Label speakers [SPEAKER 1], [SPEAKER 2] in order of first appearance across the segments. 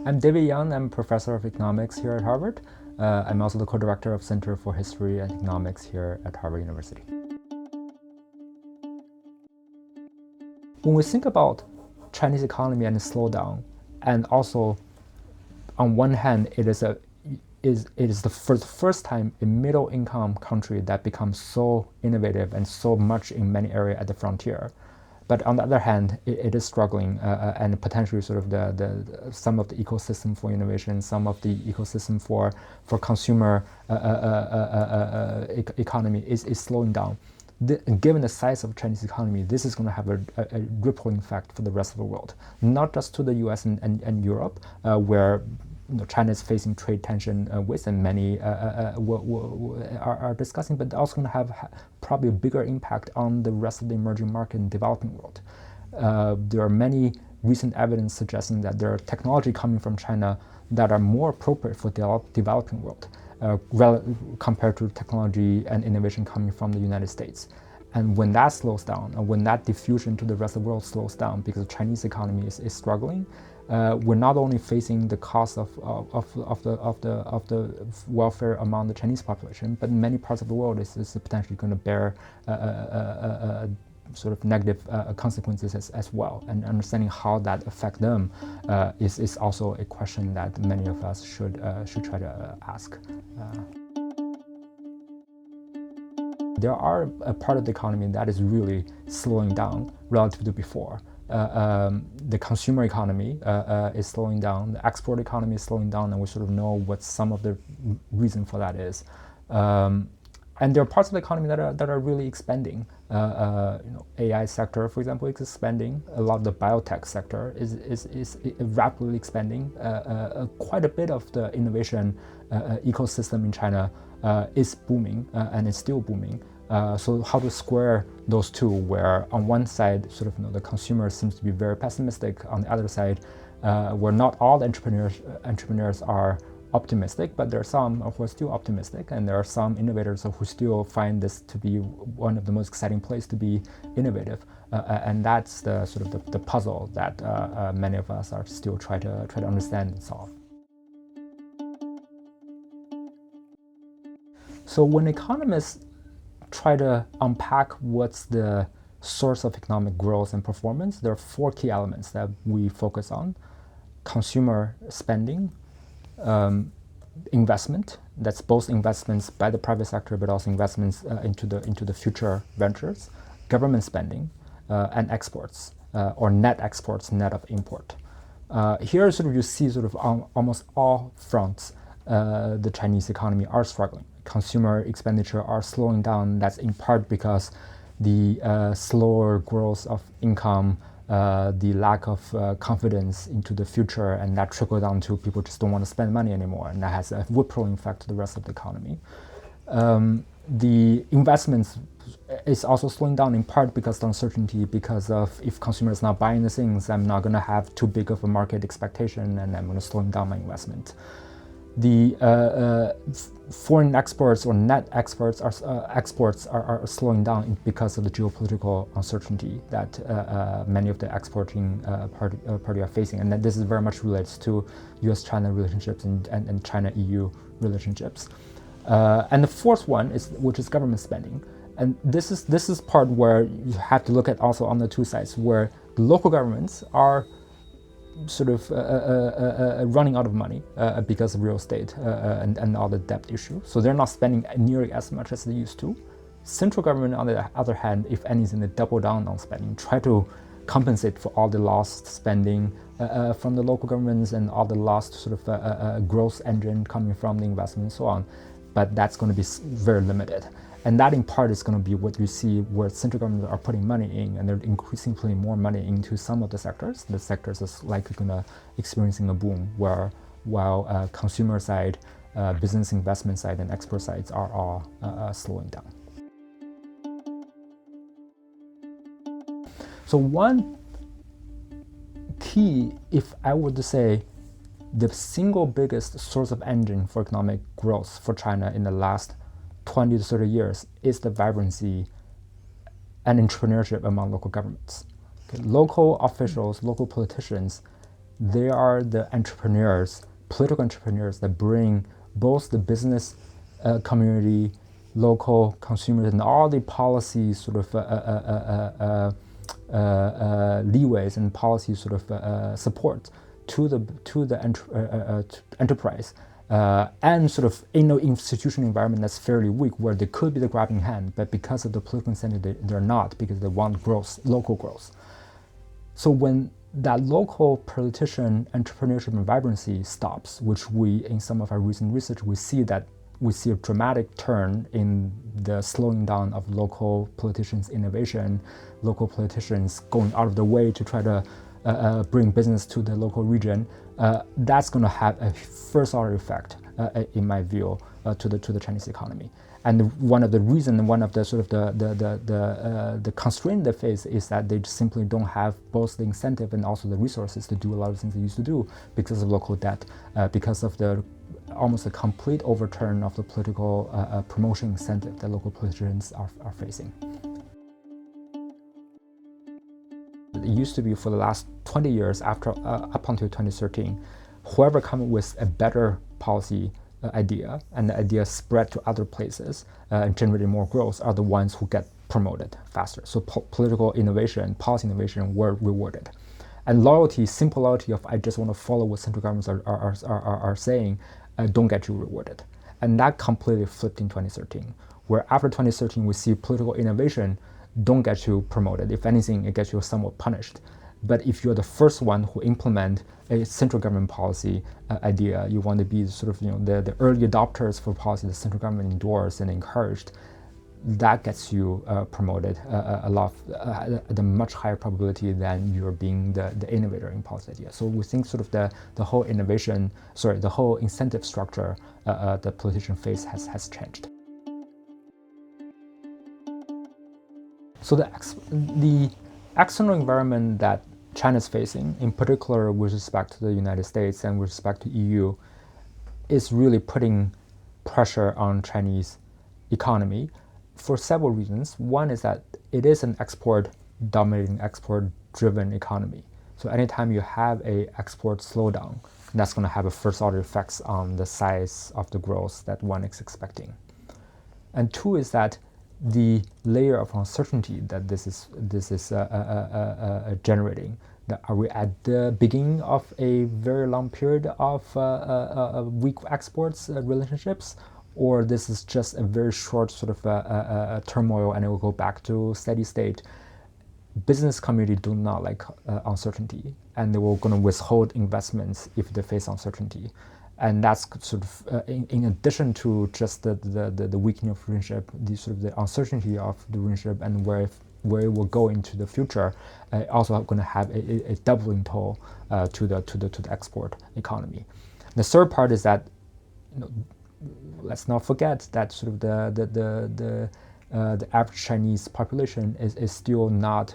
[SPEAKER 1] I'm David Young. I'm a professor of economics here at Harvard. I'm also the co-director of Center for History and Economics here at Harvard University. When we think about Chinese economy and its slowdown, and also on one hand, it is for the first time a middle income country that becomes so innovative and so much in many areas at the frontier. But on the other hand, it is struggling and potentially sort of some of the ecosystem for innovation, some of the ecosystem for consumer economy is slowing down. Given the size of Chinese economy, this is going to have a rippling effect for the rest of the world, not just to the US and Europe, where China is facing trade tension with, and many are discussing, but also going to have probably a bigger impact on the rest of the emerging market and developing world. There are many recent evidence suggesting that there are technology coming from China that are more appropriate for the developing world compared to technology and innovation coming from the United States. And when that slows down, and when that diffusion to the rest of the world slows down because the Chinese economy is struggling, we're not only facing the cost of the welfare among the Chinese population, but in many parts of the world is potentially going to bear sort of negative consequences as well. And understanding how that affect them is also a question that many of us should try to ask. There are a part of the economy that is really slowing down relative to before. The consumer economy is slowing down, the export economy is slowing down, and we sort of know what some of the reason for that is. And there are parts of the economy that are really expanding. AI sector, for example, is expanding. A lot of the biotech sector is rapidly expanding. Quite a bit of the innovation ecosystem in China is booming and is still booming. So how to square those two, where on one side, sort of the consumer seems to be very pessimistic, on the other side, where not all the entrepreneurs are optimistic, but there are some who are still optimistic, and there are some innovators who still find this to be one of the most exciting places to be innovative, and that's the sort of the puzzle that many of us are still trying to understand and solve. So when economists try to unpack what's the source of economic growth and performance, there are four key elements that we focus on: consumer spending, investment, that's both investments by the private sector but also investments into the future ventures, government spending, and exports, or net exports, net of import. Here sort of you see sort of on almost all fronts the Chinese economy are struggling. Consumer expenditure are slowing down. That's in part because the slower growth of income, the lack of confidence into the future, and that trickle down to people just don't want to spend money anymore, and that has a rippling effect to the rest of the economy. The investments is also slowing down in part because of uncertainty, because of if consumers not buying the things, I'm not going to have too big of a market expectation, and I'm going to slow down my investment. The foreign exports or net exports are slowing down because of the geopolitical uncertainty that many of the exporting party are facing, and that this is very much related to U.S.-China relationships and China-EU relationships. And the fourth one which is government spending, and this is part where you have to look at also on the two sides, where the local governments are sort of running out of money because of real estate and all the debt issue. So they're not spending nearly as much as they used to. Central government, on the other hand, if anything, they double down on spending, try to compensate for all the lost spending from the local governments and all the lost sort of growth engine coming from the investment and so on. But that's going to be very limited. And that in part is going to be what you see where central governments are putting money in, and they're increasingly putting more money into some of the sectors. The sectors is likely going to experiencing a boom, while consumer side, business investment side, and export sides are all slowing down. So one key, if I were to say, the single biggest source of engine for economic growth for China in the last 20 to 30 years is the vibrancy and entrepreneurship among local governments. Okay, local officials, local politicians they are the entrepreneurs, political entrepreneurs that bring both the business community, local consumers, and all the policy sort of leeways and policy sort of support to the enterprise, and sort of in an institutional environment that's fairly weak, where they could be the grabbing hand, but because of the political incentive, they're not, because they want growth, local growth. So when that local politician entrepreneurship and vibrancy stops, which we, in some of our recent research, we see a dramatic turn in the slowing down of local politicians' innovation, local politicians going out of the way to try to bring business to the local region. That's going to have a first-order effect, in my view, to the Chinese economy. And one of the reasons, one of the sort of the constraint they face is that they simply don't have both the incentive and also the resources to do a lot of things they used to do because of local debt, because of the almost a complete overturn of the political promotion incentive that local politicians are facing. It used to be for the last 20 years, up until 2013, whoever comes up with a better policy idea, and the idea spread to other places and generating more growth, are the ones who get promoted faster. So political innovation, policy innovation were rewarded. And loyalty, simple loyalty of I just want to follow what central governments are saying, don't get you rewarded. And that completely flipped in 2013, where after 2013 we see political innovation don't get you promoted. If anything, it gets you somewhat punished. But if you're the first one who implement a central government policy idea, you want to be sort of the early adopters for policy the central government endorsed and encouraged, that gets you promoted a lot at a much higher probability than you're being the innovator in policy idea. So we think sort of the whole the whole incentive structure the politician face has changed. So the external environment that China is facing, in particular with respect to the United States and with respect to EU, is really putting pressure on Chinese economy for several reasons. One is that it is an export-dominating, export-driven economy. So anytime you have a export slowdown, that's going to have a first-order effects on the size of the growth that one is expecting. And two is that the layer of uncertainty that this is generating. Are we at the beginning of a very long period of weak exports relationships, or this is just a very short sort of turmoil and it will go back to steady state? Business community do not like uncertainty, and they will going to withhold investments if they face uncertainty. And that's sort of in addition to just the weakening of relationship, the uncertainty of the relationship and where it will go into the future, also going to have a doubling toll to the export economy. The third part is that let's not forget that sort of the average Chinese population is still not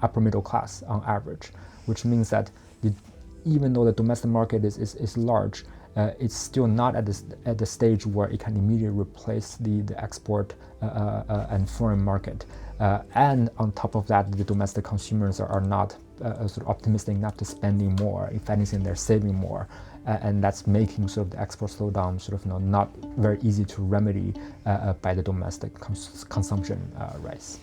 [SPEAKER 1] upper middle class on average, which means that even though the domestic market is large, it's still not at the stage where it can immediately replace the export and foreign market. And on top of that, the domestic consumers are not sort of optimistic enough to spending more. If anything, they're saving more. And that's making sort of the export slowdown sort of not very easy to remedy by the domestic consumption rise.